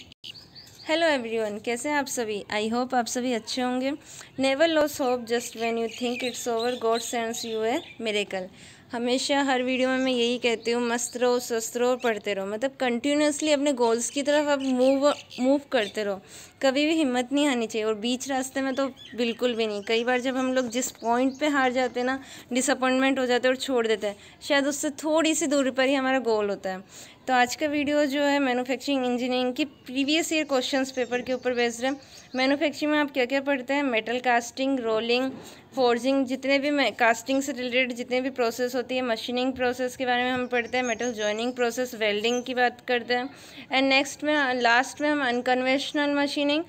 Hello everyone, कैसे हैं आप सभी। आई होप आप सभी अच्छे होंगे। Never loss hope just when you think it's over God sends U A miracle. हमेशा हर वीडियो में मैं यही कहती हूँ, मस्त रहो, स्वस्थ रहो और पढ़ते रहो। मतलब कंटिन्यूसली अपने गोल्स की तरफ आप मूव करते रहो। कभी भी हिम्मत नहीं हारनी चाहिए, और बीच रास्ते में तो बिल्कुल भी नहीं। कई बार जब हम लोग जिस पॉइंट पे हार जाते हैं ना, डिसअपॉइंटमेंट हो जाते हैं और छोड़ देते हैं, शायद उससे थोड़ी सी दूरी पर ही हमारा गोल होता है। तो आज का वीडियो जो है मैन्युफैक्चरिंग इंजीनियरिंग की प्रीवियस ईयर क्वेश्चंस पेपर के ऊपर बेस्ड है। मैन्युफैक्चरिंग में आप क्या क्या पढ़ते हैं, मेटल कास्टिंग, रोलिंग, फोर्जिंग, जितने भी कास्टिंग से रिलेटेड जितने भी प्रोसेस होती है, मशीनिंग प्रोसेस के बारे में हम पढ़ते हैं, मेटल जॉइनिंग प्रोसेस, वेल्डिंग की बात करते हैं। एंड नेक्स्ट में लास्ट में हम unconventional machining,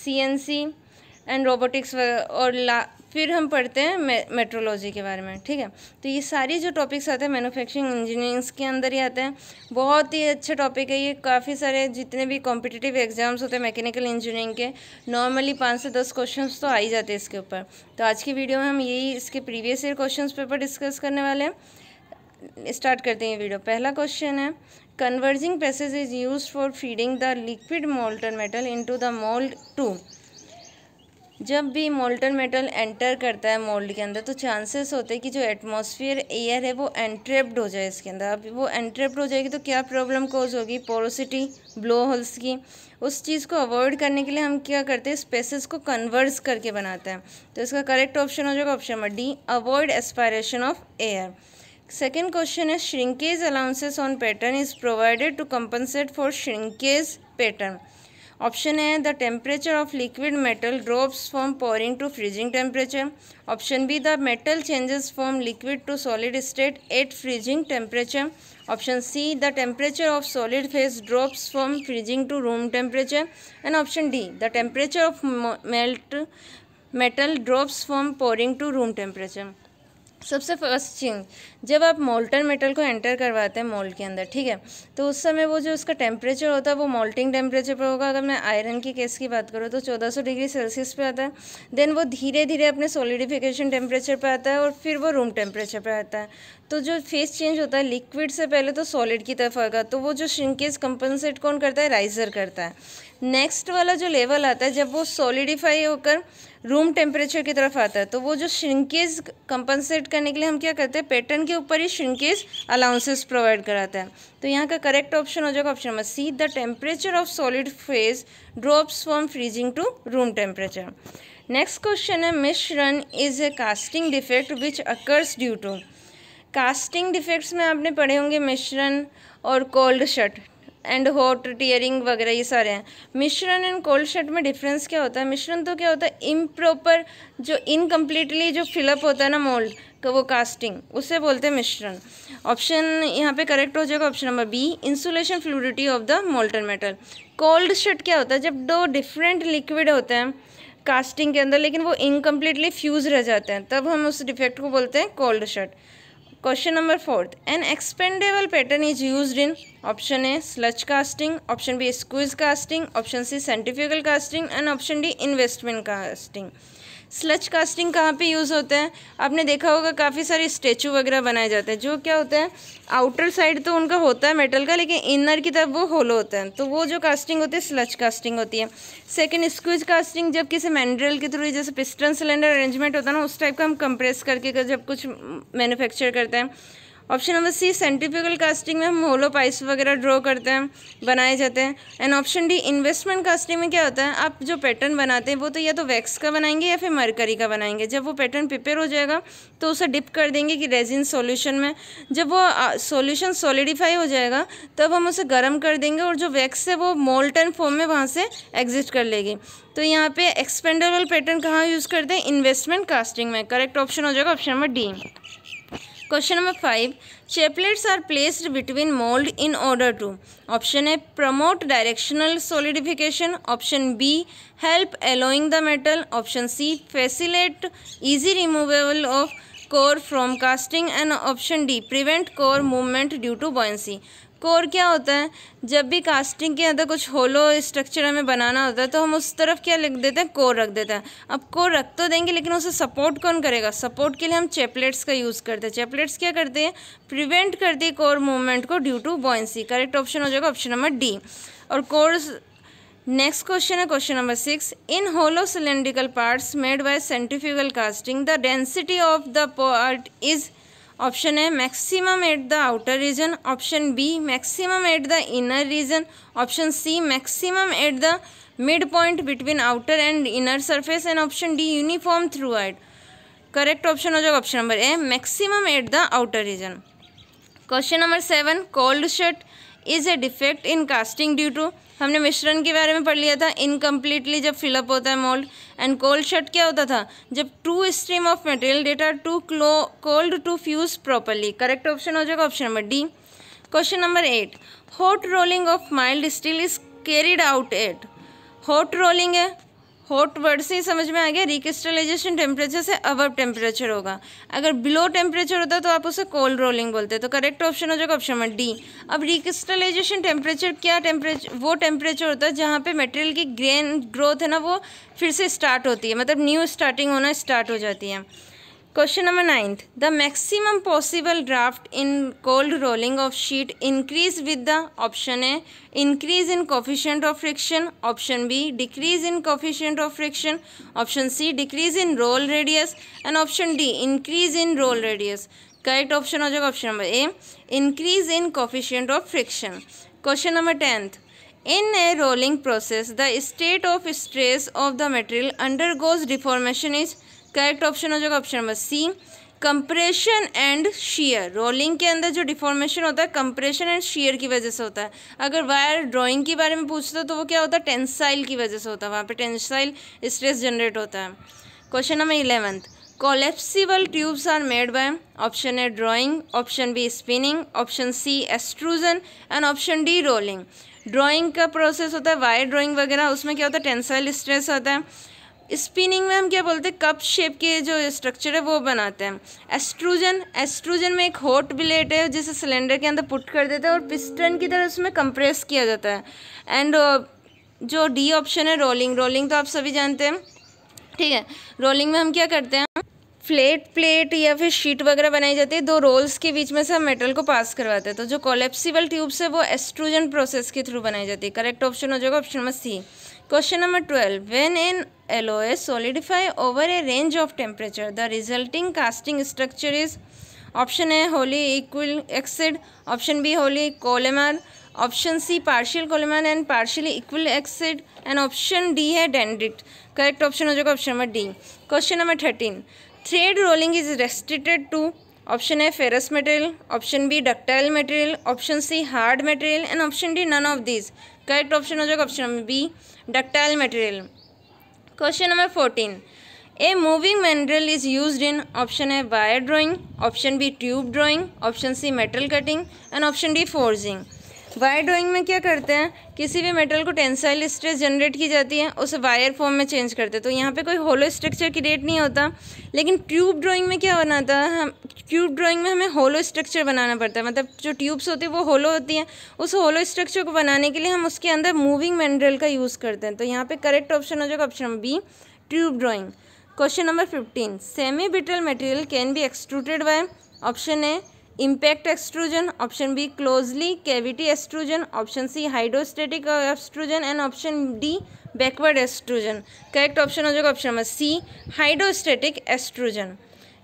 CNC and robotics और फिर हम पढ़ते हैं मेट्रोलॉजी के बारे में। ठीक है, तो ये सारी जो टॉपिक्स आते हैं मैन्युफैक्चरिंग इंजीनियरिंग के अंदर ही आते हैं। बहुत ही अच्छा टॉपिक है ये। काफ़ी सारे जितने भी कॉम्पिटिटिव एग्जाम्स होते हैं मैकेनिकल इंजीनियरिंग के, नॉर्मली 5 से 10 क्वेश्चंस तो आ ही जाते हैं इसके ऊपर। तो आज की वीडियो में हम यही इसके previous year question paper discuss करने वाले हैं। स्टार्ट करते हैं वीडियो। पहला क्वेश्चन है, converging presses is use for feeding the liquid molten metal into the mould to. जब भी मोल्टन मेटल एंटर करता है मोल्ड के अंदर, तो चांसेस होते हैं कि जो एटमॉस्फेयर एयर है वो एंट्रेप्ड हो जाए इसके अंदर। अब वो एंट्रेप्ड हो जाएगी तो क्या प्रॉब्लम कोज होगी, पोरोसिटी, ब्लो होल्स की। उस चीज़ को अवॉइड करने के लिए हम क्या करते हैं, स्पेसेस को कन्वर्स करके बनाते हैं। तो इसका करेक्ट ऑप्शन हो जाएगा option number D, avoid aspiration of air. Second question है, shrinkage allowances on pattern is provided to compensate for shrinkage pattern. Option A, the temperature of liquid metal drops from pouring to freezing temperature. Option B, the metal changes from liquid to solid state at freezing temperature. Option C, the temperature of solid phase drops from freezing to room temperature. And option D, the temperature of metal drops from pouring to room temperature. सबसे first चीज, जब आप molten metal को enter करवाते हैं mould के अंदर, ठीक है, तो उस समय वो जो उसका टेम्परेचर होता है वो मोल्टिंग टेम्परेचर पे होगा। अगर मैं आयरन की केस की बात करूँ तो 1400 डिग्री सेल्सियस पे आता है। देन वो धीरे धीरे अपने सॉलिडिफिकेशन टेम्परेचर पे आता है और फिर वो रूम टेम्परेचर पे आता है। तो जो फेस चेंज होता है लिक्विड से पहले तो सॉलिड की तरफ आएगा, तो वो जो श्रिंकेज कंपनसेट कौन करता है, राइजर करता है। नेक्स्ट वाला जो लेवल आता है, जब वो सॉलिडिफाई होकर रूम टेम्परेचर की तरफ आता है, तो वो जो श्रिंकेज कंपनसेट करने के लिए हम क्या करते हैं, पैटर्न के ऊपर ही श्रिंकेज अलाउंसेस प्रोवाइड कराते हैं। तो यहाँ का करेक्ट ऑप्शन हो जाएगा option number C, the temperature of solid phase drops from freezing to room temperature. Next question है, misrun is a casting defect which occurs due to. Casting defects में आपने पढ़े होंगे मिश्रण और cold shut and hot tearing वगैरह, ये सारे हैं। मिश्रण एंड कोल्ड शट में डिफरेंस क्या होता है, मिश्रण तो क्या होता है, इम्प्रॉपर जो इनकम्प्लीटली जो फिलअप होता है ना मोल्ड का, वो कास्टिंग, उसे बोलते हैं मिश्रण। ऑप्शन यहाँ पे करेक्ट हो जाएगा option number B, insulation fluidity of the molten metal. Cold shut क्या होता है, जब दो डिफरेंट लिक्विड होते हैं कास्टिंग के अंदर लेकिन वो इनकम्प्लीटली फ्यूज रह जाते हैं, तब हम उस डिफेक्ट को बोलते हैं cold shut. Question number fourth, an expendable pattern is used in. Option A slush casting, option B squeeze casting, option C centrifugal casting and option D investment casting. Slush casting कहाँ पे use होता है, आपने देखा होगा काफ़ी सारे statue वगैरह बनाए जाते हैं, जो क्या होता है, आउटर साइड तो उनका होता है मेटल का, लेकिन इनर की तरफ वो होलो होता है, तो वो जो कास्टिंग होती है स्लज कास्टिंग होती है। सेकंड स्क्वीज कास्टिंग, जब किसी मैंड्रेल के थ्रू जैसे पिस्टन सिलेंडर अरेंजमेंट होता है ना, उस टाइप का हम कंप्रेस करके जब कुछ मैन्युफैक्चर करते हैं। Option number C, centrifugal casting में हम होलो पाइप्स वगैरह ड्रॉ करते हैं, बनाए जाते हैं। And option D, investment casting में क्या होता है, आप जो पैटर्न बनाते हैं वो तो या तो वैक्स का बनाएंगे या फिर मरकरी का बनाएंगे। जब वो पैटर्न प्रिपेयर हो जाएगा तो उसे डिप कर देंगे कि रेजिन सॉल्यूशन में, जब वो सॉल्यूशन सॉलिडिफाई हो जाएगा तब हम उसे गर्म कर देंगे और जो वैक्स है वो मोल्टन फॉर्म में वहाँ से एग्जिस्ट कर लेगी। तो यहाँ पे एक्सपेंडेबल पैटर्न कहाँ यूज़ करते हैं, इन्वेस्टमेंट कास्टिंग में। करेक्ट ऑप्शन हो जाएगा option number D. Question number 5, chaplets are placed between mold in order to. Option A, promote directional solidification. Option B, help alloying the metal. Option C, facilitate easy removal of core from casting. And option D, prevent core movement due to buoyancy. Core क्या होता है, जब भी casting के अंदर कुछ होलो structure हमें बनाना होता है तो हम उस तरफ क्या लिख देते हैं, कोर रख देते हैं। अब कोर रख तो देंगे लेकिन उसे सपोर्ट कौन करेगा, सपोर्ट के लिए हम चैपलेट्स का यूज़ करते हैं। चैपलेट्स क्या करते हैं, प्रिवेंट करती है कोर मूवमेंट को due to buoyancy. Correct option हो जाएगा ऑप्शन नंबर डी। और कोर्स नेक्स्ट क्वेश्चन है question number 6. In hollow cylindrical parts made by centrifugal casting the density of the part is. Option A maximum at the outer region, option B maximum at the inner region, option C maximum at the mid point between outer and inner surface, and option D uniform through out. Correct option हो जाएगा option number A maximum at the outer region. Question number 7. Cold shut is a defect in casting due to. हमने misrun के बारे में पढ़ लिया था, incompletely जब फिलअप होता है मोल्ड. एंड कोल्ड शट क्या होता था, जब two stream of material that are too cold to fuse properly. Correct option हो जाएगा option number D. Question number 8. Hot rolling of mild steel is carried out at. Hot rolling है, hot word से ही समझ में आ गया, recrystallization temperature से अबव टेम्परेचर होगा. अगर बिलो टेम्परेचर होता है तो आप उसे कोल्ड रोलिंग बोलते हैं. तो करेक्ट ऑप्शन हो जाएगा ऑप्शन नंबर डी. अब रिक्रिस्टलाइजेशन टेम्परेचर क्या टेम्परेचर, वो टेम्परेचर होता है जहाँ पे मटेरियल की ग्रेन ग्रोथ है ना वो फिर से स्टार्ट होती है, मतलब न्यू स्टार्टिंग होना स्टार्ट हो जाती है. Question number 9. The maximum possible draft in cold rolling of sheet increase with the. Option A increase in coefficient of friction, option B decrease in coefficient of friction, option C decrease in roll radius, and option D increase in roll radius. Correct option हो जाएगा option number A increase in coefficient of friction. Question number 10. In a rolling process, the state of stress of the material undergoes deformation is. Correct option हो जाएगा option number C compression and shear. Rolling के अंदर जो deformation होता है compression and share की वजह से होता है. अगर वायर ड्राइंग के बारे में पूछते हो तो वो क्या होता है, टेंसाइल की वजह से होता है, वहाँ पे टेंसाइल स्ट्रेस जनरेट होता है. Question number 11. Collapsible tubes are made by. Option A drawing, option B spinning, option C extrusion, and option D rolling. Drawing का प्रोसेस होता है वायर ड्राइंग वगैरह, उसमें क्या होता है टेंसाइल स्ट्रेस होता है. स्पिनिंग में हम क्या बोलते हैं, कप शेप के जो स्ट्रक्चर है वो बनाते हैं. एस्ट्रूजन में एक हॉट ब्लेड है जिसे सिलेंडर के अंदर पुट कर देते हैं और पिस्टन की तरह उसमें कंप्रेस किया जाता है. एंड जो डी ऑप्शन है रोलिंग तो आप सभी जानते हैं, ठीक है. रोलिंग में हम क्या करते हैं, फ्लैट प्लेट या फिर शीट वगैरह बनाई जाती है, दो रोल्स के बीच में से हम मेटल को पास करवाते हैं. तो जो कोलेप्सिबल ट्यूब्स है वो एस्ट्रूजन प्रोसेस के थ्रू बनाई जाती है. करेक्ट ऑप्शन हो जाएगा option number C. Question number 12. When an alloy solidify over a range of temperature, the resulting casting structure is. Option A wholly equal exit, option B wholly columnar, option C partial columnar and partially equal exit, and option D है dendrite. Correct option हो जाएगा option number D. Question number 13. Thread rolling is restricted to. Option A ferrous material, option B ductile material, option C hard material, and option D none of these. Correct option हो जाएगा option number B ductile material. Question number 14. A moving mandrel is used in. Option A wire drawing, option B tube drawing, option C metal cutting, and option D forging. Wire drawing में क्या करते हैं, किसी भी metal को tensile stress generate की जाती है, उसे वायर फॉर्म में चेंज करते हैं. तो यहाँ पे कोई होलो स्ट्रक्चर क्रिएट नहीं होता. लेकिन ट्यूब ड्राइंग में क्या बनाता है, हम ट्यूब ड्राइंग में हमें होलो स्ट्रक्चर बनाना पड़ता है, मतलब जो ट्यूब्स होती है वो होलो होती हैं. उस होलो स्ट्रक्चर को बनाने के लिए हम उसके अंदर मूविंग मैंड्रेल का यूज़ करते हैं. तो यहाँ पे करेक्ट ऑप्शन हो जाएगा option number B tube drawing. Question number 15. Semi brittle material can be extruded by. Option A impact extrusion, option B closely cavity extrusion, option C hydrostatic extrusion, and option D backward extrusion. Correct option हो जाएगा option number C hydrostatic extrusion.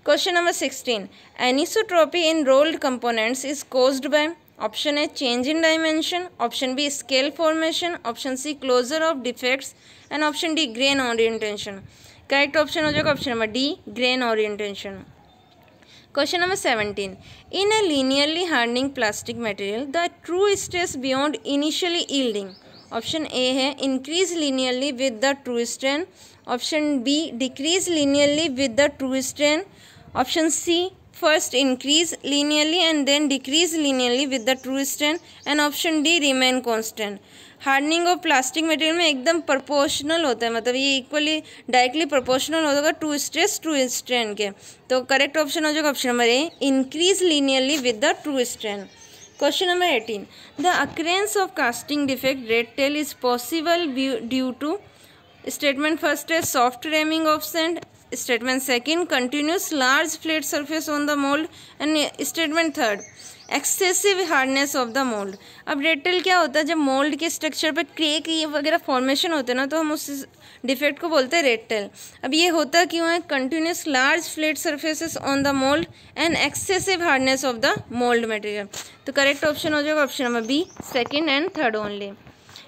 Question number 16. Anisotropy in rolled components is caused by. Option A change in dimension, option B scale formation, option C closure of defects, and option D grain orientation. Correct option हो जाएगा option number D grain orientation. Question number 17. In a linearly hardening plastic material the true stress beyond initially yielding. Option A है increase linearly with the true strain, option B decrease linearly with the true strain, option C first increase linearly and then decrease linearly with the true strain, and option D remain constant. Hardening of plastic material में एकदम proportional होता है, मतलब ये equally directly proportional होगा to stress to strain के. तो correct option हो जाएगा option number A increase linearly with the true strain. Question number 18. The occurrence of casting defect rat tail is possible due to. Statement first है soft ramming of sand, statement second continuous large flat surface on the mould, and statement third excessive hardness of the mould. अब brittle क्या होता है, जब mould के structure पर crack ये वगैरह फॉर्मेशन होते हैं ना, तो हम उस डिफेक्ट को बोलते हैं ब्रिटल। अब ये होता क्यों है, continuous large flat surfaces on the mould and excessive hardness of the mould material. तो करेक्ट ऑप्शन हो जाएगा option number B, second and third only.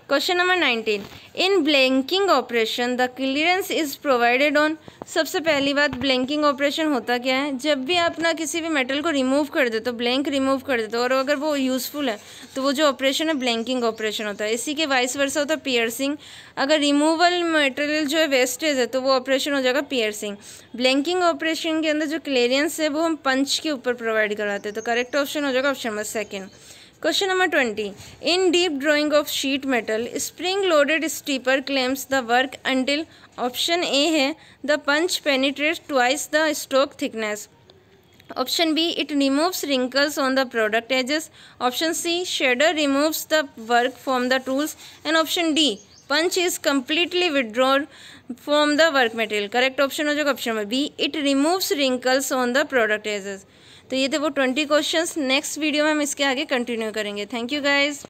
Question number 19, in blanking operation the clearance is provided on. सबसे पहली बात, blanking operation होता क्या है, जब भी आप ना किसी भी मेटल को रिमूव कर देते हो, ब्लैंक रिमूव कर देते हो, और अगर वो यूज़फुल है तो वो जो ऑपरेशन है ब्लैंकिंग ऑपरेशन होता है। इसी के वाइस वर्सा होता है पियर्सिंग। अगर रिमूवल मटेरियल जो है वेस्टेज है तो वो ऑपरेशन हो जाएगा पियर्सिंग। ब्लैंकिंग ऑपरेशन के अंदर जो क्लियरेंस है वो हम पंच के ऊपर प्रोवाइड करवाते हैं। तो करेक्ट ऑप्शन हो जाएगा option number second. Question number 20. In deep drawing of sheet metal, spring-loaded stepper claims the work until option A है the punch penetrates twice the stroke thickness. Option B, it removes wrinkles on the product edges. Option C, shader removes the work from the tools. And option D, punch is completely withdrawn from the work material. Correct option हो जाएगा option number B, it removes wrinkles on the product edges. तो ये थे वो 20 questions. Next video में हम इसके आगे कंटिन्यू करेंगे। Thank you guys.